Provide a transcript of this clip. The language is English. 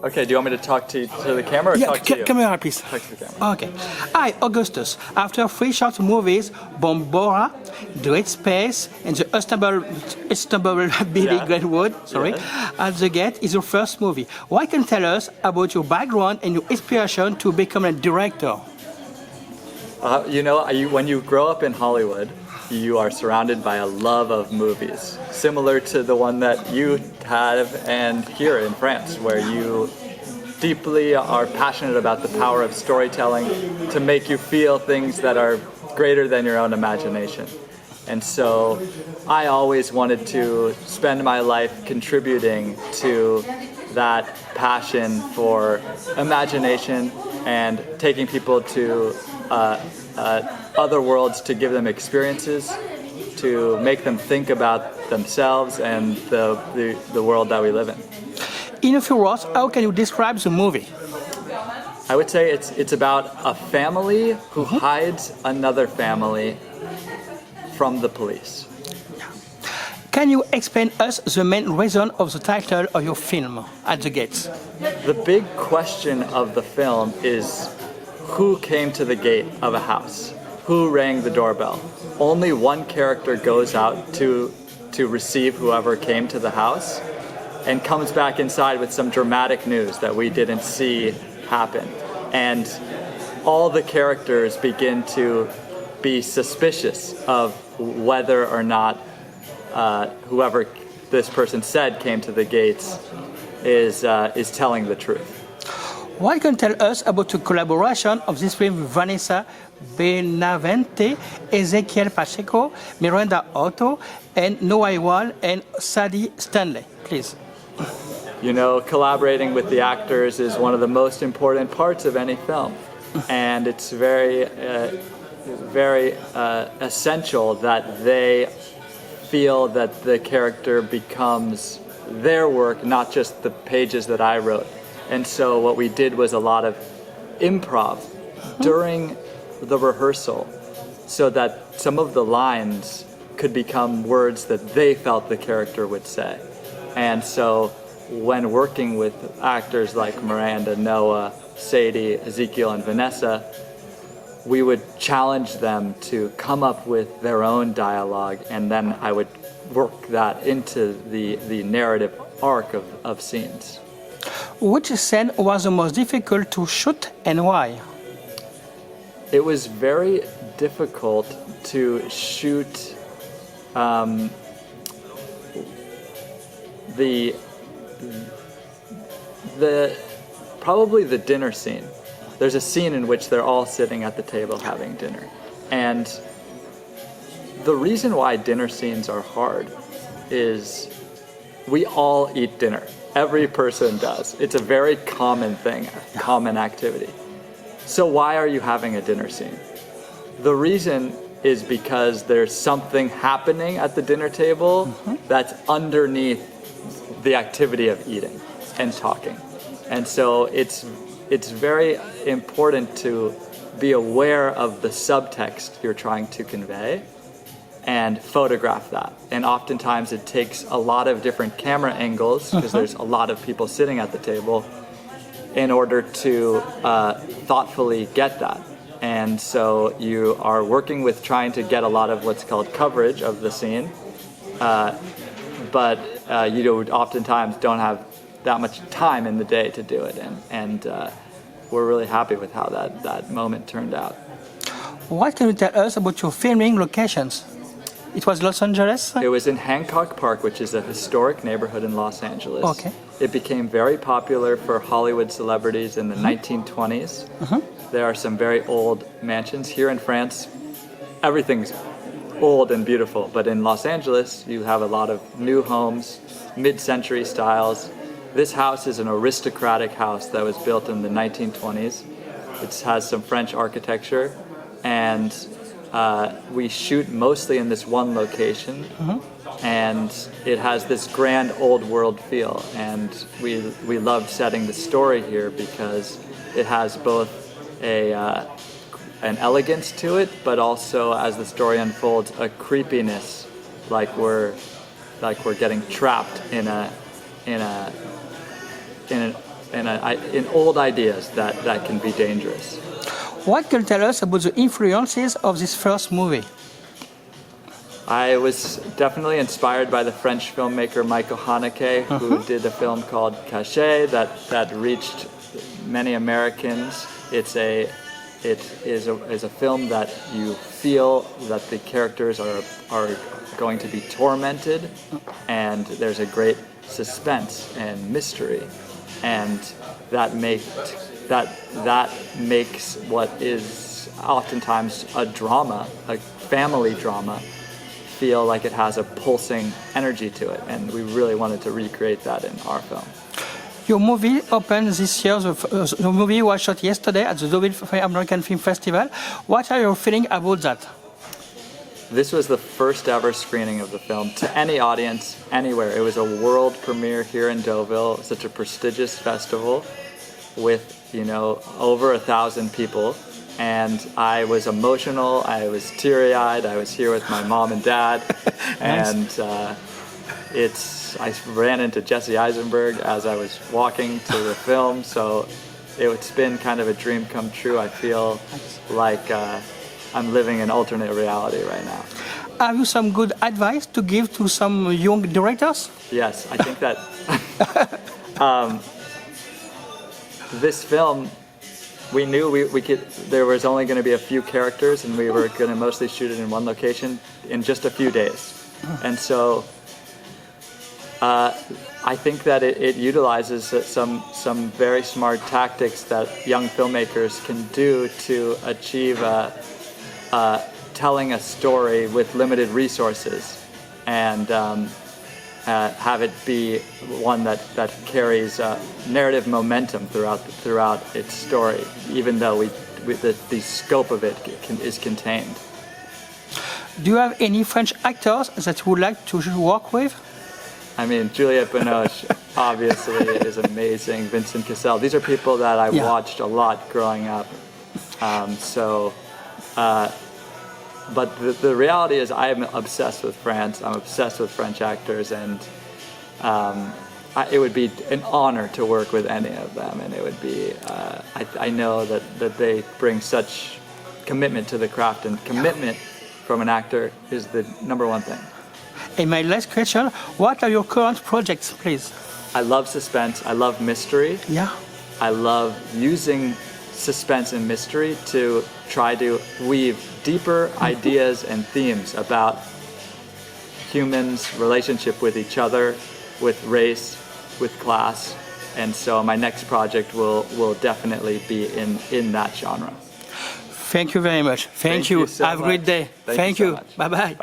Okay, do you want me to talk to the camera or talk to you? Come here, please. Talk to the camera. Okay. Hi, Augustus. After 3 short movies, Bombora, Great Space, and the Istanbul Billy Greenwood, at the Gate is your first movie. What can you tell us about your background and your inspiration to become a director? When you grow up in Hollywood, you are surrounded by a love of movies, similar to the one that you have and here in France, where you deeply are passionate about the power of storytelling to make you feel things that are greater than your own imagination. And so I always wanted to spend my life contributing to that passion for imagination and taking people to other worlds to give them experiences, to make them think about themselves and the world that we live in. In a few words, how can you describe the movie? I would say it's about a family who hides another family from the police. Can you explain us the main reason of the title of your film, At the Gates? The big question of the film is who came to the gate of a house? Who rang the doorbell? Only one character goes out to receive whoever came to the house and comes back inside with some dramatic news that we didn't see happen. And all the characters begin to be suspicious of whether or not whoever this person said came to the gates is telling the truth. What can you tell us about the collaboration of this film with Vanessa Benavente, Ezekiel Pacheco, Miranda Otto, and Wyle and Sadie Stanley, please? Collaborating with the actors is one of the most important parts of any film, and it's very essential that they feel that the character becomes their work, not just the pages that I wrote. And so what we did was a lot of improv during the rehearsal so that some of the lines could become words that they felt the character would say. And so when working with actors like Miranda, Noah, Sadie, Ezekiel, and Vanessa, we would challenge them to come up with their own dialogue, and then I would work that into the narrative arc of scenes. Which scene was the most difficult to shoot and why? It was very difficult to shoot probably the dinner scene. There's a scene in which they're all sitting at the table having dinner. And the reason why dinner scenes are hard is we all eat dinner. Every person does. It's a very common thing, a common activity. So why are you having a dinner scene? The reason is because there's something happening at the dinner table that's underneath the activity of eating and talking. And so it's very important to be aware of the subtext you're trying to convey and photograph that. And oftentimes it takes a lot of different camera angles because there's a lot of people sitting at the table in order to thoughtfully get that. And so you are working with trying to get a lot of what's called coverage of the scene, but you oftentimes don't have that much time in the day to do it. And we're really happy with how that moment turned out. What can you tell us about your filming locations? It was Los Angeles? It was in Hancock Park, which is a historic neighborhood in Los Angeles. Okay. It became very popular for Hollywood celebrities in the 1920s. There are some very old mansions. Here in France, everything's old and beautiful, but in Los Angeles, you have a lot of new homes, mid-century styles. This house is an aristocratic house that was built in the 1920s. It has some French architecture, and we shoot mostly in this one location, and it has this grand old world feel, and we loved setting the story here because it has both an elegance to it, but also as the story unfolds, a creepiness, like we're in old ideas that can be dangerous. What can you tell us about the influences of this first movie? I was definitely inspired by the French filmmaker Michael Haneke, who did a film called Cachet that reached many Americans. It is a film that you feel that the characters are going to be tormented, and there's a great suspense and mystery, and that makes what is oftentimes a drama, a family drama, feel like it has a pulsing energy to it, and we really wanted to recreate that in our film. Your movie opened this year. The movie was shot yesterday at the Deauville American Film Festival. What are your feelings about that? This was the first ever screening of the film to any audience, anywhere. It was a world premiere here in Deauville, such a prestigious festival with, over 1,000 people. And I was emotional, I was teary-eyed, I was here with my mom and dad, and I ran into Jesse Eisenberg as I was walking to the film, so it's been kind of a dream come true. I feel like I'm living an alternate reality right now. Have you some good advice to give to some young directors? Yes, I think that this film, we knew we could. There was only going to be a few characters, and we were going to mostly shoot it in one location in just a few days. And so, I think that it utilizes some very smart tactics that young filmmakers can do to achieve telling a story with limited resources, and have it be one that carries narrative momentum throughout its story, even though the scope of it is contained. Do you have any French actors that you would like to work with? I mean, Juliette Binoche obviously is amazing. Vincent Cassel. These are people that I watched a lot growing up. But the reality is I'm obsessed with France. I'm obsessed with French actors, and it would be an honor to work with any of them. And it would be, I know that they bring such commitment to the craft, and commitment from an actor is the number one thing. And my last question, what are your current projects, please? I love suspense. I love mystery. Yeah. I love using suspense and mystery to try to weave deeper ideas and themes about humans' relationship with each other, with race, with class. And so my next project will definitely be in that genre. Thank you very much. Thank you. So Have a great day. Thank you. So much. Bye-bye.